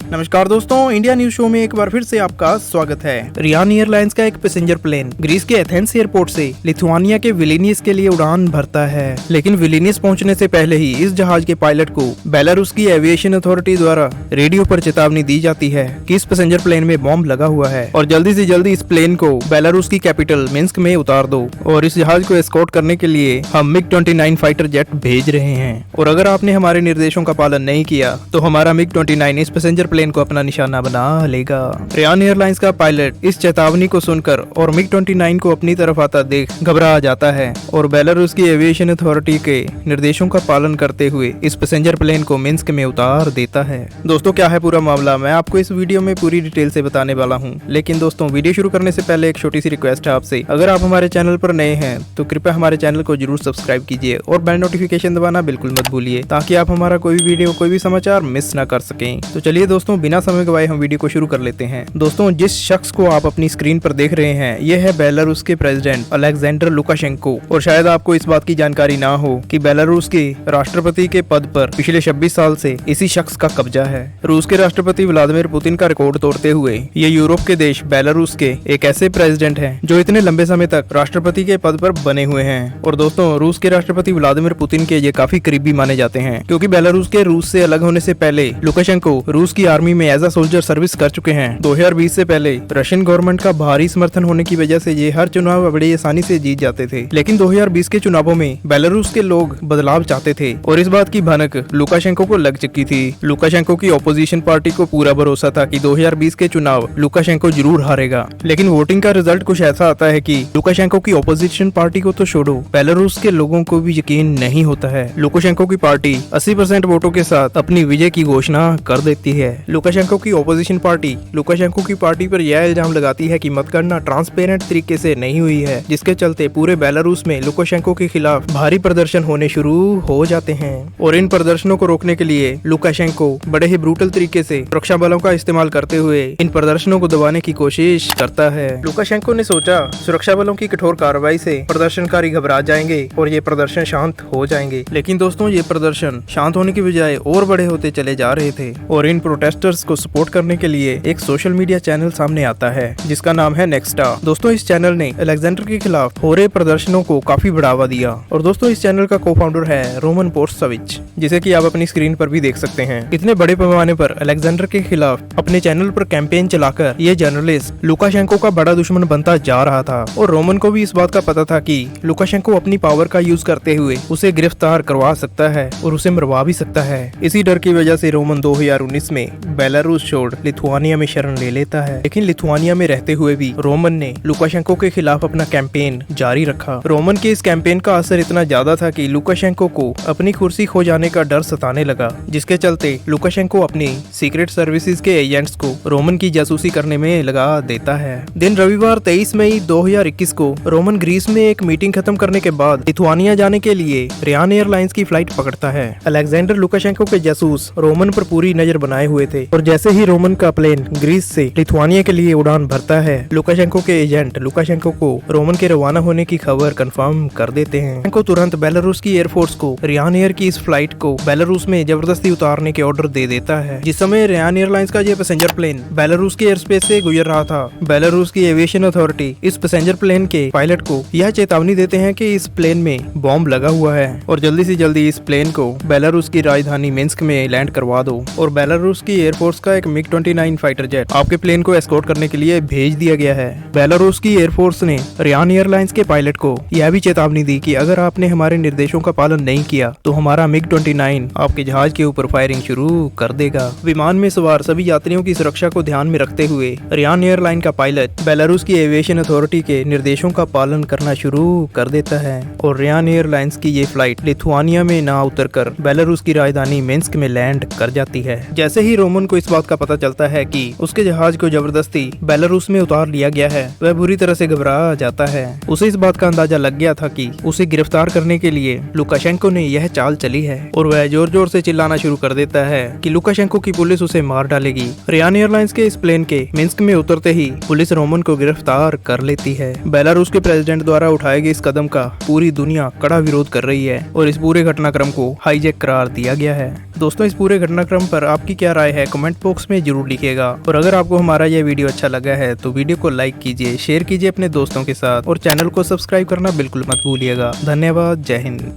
नमस्कार दोस्तों, India news show में एक बार फिर से आपका स्वागत है। रियान एयरलाइंस का एक पैसेंजर प्लेन ग्रीस के एथेंस एयरपोर्ट से लिथुआनिया के विलिनियस के लिए उड़ान भरता है, लेकिन विलिनियस पहुंचने से पहले ही इस जहाज के पायलट को बेलारूस की एविएशन अथॉरिटी द्वारा रेडियो पर चेतावनी दी जाती है कि इस पैसेंजर प्लेन में बॉम्ब लगा हुआ है और जल्दी से जल्दी इस प्लेन को बेलारूस की कैपिटल मिन्स्क में उतार दो और इस जहाज को एस्कॉर्ट करने के लिए हम MiG-29 फाइटर जेट भेज रहे हैं और अगर आपने हमारे निर्देशों का पालन नहीं किया तो हमारा MiG-29 इस पैसेंजर प्लेन को अपना निशाना बना लेगा। रियान एयरलाइंस का पायलट इस चेतावनी को सुनकर और MiG-29 को अपनी तरफ आता देख घबरा जाता है और बेलारूस की एविएशन अथॉरिटी के निर्देशों का पालन करते हुए इस पैसेंजर प्लेन को मिन्स्क में उतार देता है। दोस्तों, क्या है पूरा मामला मैं आपको इस वीडियो में पूरी डिटेल से बताने वाला हूँ, लेकिन दोस्तों वीडियो शुरू करने से पहले एक छोटी सी रिक्वेस्ट है आपसे, अगर आप हमारे चैनल पर नए हैं तो कृपया हमारे चैनल को जरूर सब्सक्राइब कीजिए और बेल नोटिफिकेशन दबाना बिल्कुल मत भूलिए ताकि आप हमारा कोई भी वीडियो कोई भी समाचार मिस ना कर सकें। तो चलिए दोस्तों, बिना समय गवाए हम वीडियो को शुरू कर लेते हैं। दोस्तों, जिस शख्स को आप अपनी स्क्रीन पर देख रहे हैं यह है बेलारूस के प्रेसिडेंट अलेक्जेंडर लुकाशेंको और शायद आपको इस बात की जानकारी ना हो कि बेलारूस के राष्ट्रपति के पद पर पिछले 26 साल से इसी शख्स का कब्जा है। रूस के राष्ट्रपति व्लादिमीर पुतिन का रिकॉर्ड तोड़ते हुए ये यूरोप के देश बेलारूस के एक ऐसे प्रेसिडेंट हैं जो इतने लंबे समय तक राष्ट्रपति के पद पर बने हुए हैं। और दोस्तों, रूस के राष्ट्रपति व्लादिमीर पुतिन के ये काफी करीबी माने जाते हैं क्योंकि बेलारूस के रूस से अलग होने से पहले लुकाशेंको रूस की आर्मी में एज अ सोल्जर सर्विस कर चुके हैं। 2020 से पहले रशियन गवर्नमेंट का भारी समर्थन होने की वजह से ये हर चुनाव बड़ी आसानी से जीत जाते थे, लेकिन 2020 के चुनावों में बेलारूस के लोग बदलाव चाहते थे और इस बात की भनक लुकाशेंको को लग चुकी थी। लुकाशेंको की ऑपोजिशन पार्टी को पूरा भरोसा था कि 2020 के चुनाव लुकाशेंको जरूर हारेगा, लेकिन वोटिंग का रिजल्ट कुछ ऐसा आता है कि लुकाशेंको की ऑपोजिशन पार्टी को तो छोड़ो, बेलारूस के लोगों को भी यकीन नहीं होता है। लुकाशेंको की पार्टी 80% वोटों के साथ अपनी विजय की घोषणा कर देती है। लुकाशेंको की ऑपोजिशन पार्टी लुकाशेंको की पार्टी पर यह इल्जाम लगाती है कि मतगणना ट्रांसपेरेंट तरीके से नहीं हुई है, जिसके चलते पूरे बेलारूस में लुकाशेंको के खिलाफ भारी प्रदर्शन होने शुरू हो जाते हैं और इन प्रदर्शनों को रोकने के लिए लुकाशेंको बड़े ही ब्रूटल तरीके से सुरक्षा बलों का इस्तेमाल करते हुए इन प्रदर्शनों को दबाने की कोशिश करता है। लुकाशेंको ने सोचा सुरक्षा बलों की कठोर कार्रवाई से प्रदर्शनकारी घबरा जाएंगे और ये प्रदर्शन शांत हो जाएंगे, लेकिन दोस्तों ये प्रदर्शन शांत होने की बजाय और बड़े होते चले जा रहे थे और इन प्रोटेस्टर्स को सपोर्ट करने के लिए एक सोशल मीडिया चैनल सामने आता है जिसका नाम है नेक्स्टा। दोस्तों, इस चैनल ने अलेक्जेंडर के खिलाफ हो रहे प्रदर्शनों को काफी बढ़ावा दिया और दोस्तों इस चैनल का को-फाउंडर है रोमन पोर्टसविच, जिसे कि आप अपनी स्क्रीन पर भी देख सकते हैं। इतने बड़े पैमाने पर अलेक्जेंडर के खिलाफ अपने चैनल पर कैंपेन चलाकर ये जर्नलिस्ट लुकाशेंको का बड़ा दुश्मन बनता जा रहा था और रोमन को भी इस बात का पता था कि लुकाशेंको अपनी पावर का यूज करते हुए उसे गिरफ्तार करवा सकता है और उसे मरवा भी सकता है। इसी डर की वजह से रोमन 2019 में बेलारूस छोड़ लिथुआनिया में शरण ले लेता है, लेकिन लिथुआनिया में रहते हुए भी रोमन ने लुकाशेंको के खिलाफ अपना कैंपेन जारी रखा। रोमन के इस कैंपेन का असर इतना ज्यादा था कि लुकाशेंको को अपनी कुर्सी खो जाने का डर सताने लगा, जिसके चलते लुकाशेंको अपनी सीक्रेट सर्विसेज के एजेंट्स को रोमन की जासूसी करने में लगा देता है। दिन रविवार 23 मई 2021 को रोमन ग्रीस में एक मीटिंग खत्म करने के बाद लिथुआनिया जाने के लिए रियान एयरलाइंस की फ्लाइट पकड़ता है। अलेक्जेंडर लुकाशेंको के जासूस रोमन पर पूरी नजर बनाए हुए थे और जैसे ही रोमन का प्लेन ग्रीस से लिथुआनिया के लिए उड़ान भरता है, लुकाशेंको के एजेंट लुकाशेंको को रोमन के रवाना होने की खबर कंफर्म कर देते हैं। को तुरंत बेलारूस की एयरफोर्स को रियान एयर की इस फ्लाइट को बेलारूस में जबरदस्ती उतारने के ऑर्डर दे देता है। जिस समय रियान एयरलाइंस का यह पैसेंजर प्लेन बेलारूस के एयर स्पेस से गुजर रहा था, बेलारूस की एविएशन अथॉरिटी इस पैसेंजर प्लेन के पायलट को यह चेतावनी देते हैं कि इस प्लेन में बॉम्ब लगा हुआ है और जल्दी से जल्दी इस प्लेन को बेलारूस की राजधानी मिन्स्क में लैंड करवा दो। और बेलारूस की एयरफोर्स का एक MiG-29 फाइटर जेट आपके प्लेन को एस्कॉर्ट करने के लिए भेज दिया गया है। बेलारूस की एयरफोर्स ने रियान एयरलाइंस के पायलट को यह भी चेतावनी दी कि अगर आपने हमारे निर्देशों का पालन नहीं किया तो हमारा MiG-29 आपके जहाज के ऊपर फायरिंग शुरू कर देगा। विमान में सवार सभी यात्रियों की सुरक्षा को ध्यान में रखते हुए रियान एयरलाइन का पायलट बेलारूस की एविएशन अथॉरिटी के निर्देशों का पालन करना शुरू कर देता है और रियान एयरलाइंस की ये फ्लाइट लिथुआनिया में ना उतरकर बेलारूस की राजधानी मिन्स्क में लैंड कर जाती है। जैसे ही रोमन को इस बात का पता चलता है कि उसके जहाज को जबरदस्ती बेलारूस में उतार लिया गया है, वह बुरी तरह से घबरा जाता है। उसे इस बात का अंदाजा लग गया था कि उसे गिरफ्तार करने के लिए लुकाशेंको ने यह चाल चली है और वह जोर जोर से चिल्लाना शुरू कर देता है कि लुकाशेंको की पुलिस उसे मार डालेगी। रियान एयरलाइंस के इस प्लेन के मिन्स्क में उतरते ही पुलिस रोमन को गिरफ्तार कर लेती है। बेलारूस के प्रेसिडेंट द्वारा उठाए गए इस कदम का पूरी दुनिया कड़ा विरोध कर रही है और इस पूरे घटनाक्रम को हाईजैक करार दिया गया है। दोस्तों, इस पूरे घटनाक्रम पर आपकी क्या राय है कमेंट बॉक्स में जरूर लिखिएगा। और अगर आपको हमारा यह वीडियो अच्छा लगा है तो वीडियो को लाइक कीजिए, शेयर कीजिए अपने दोस्तों के साथ और चैनल को सब्सक्राइब करना बिल्कुल मत भूलिएगा। धन्यवाद। जय हिंद।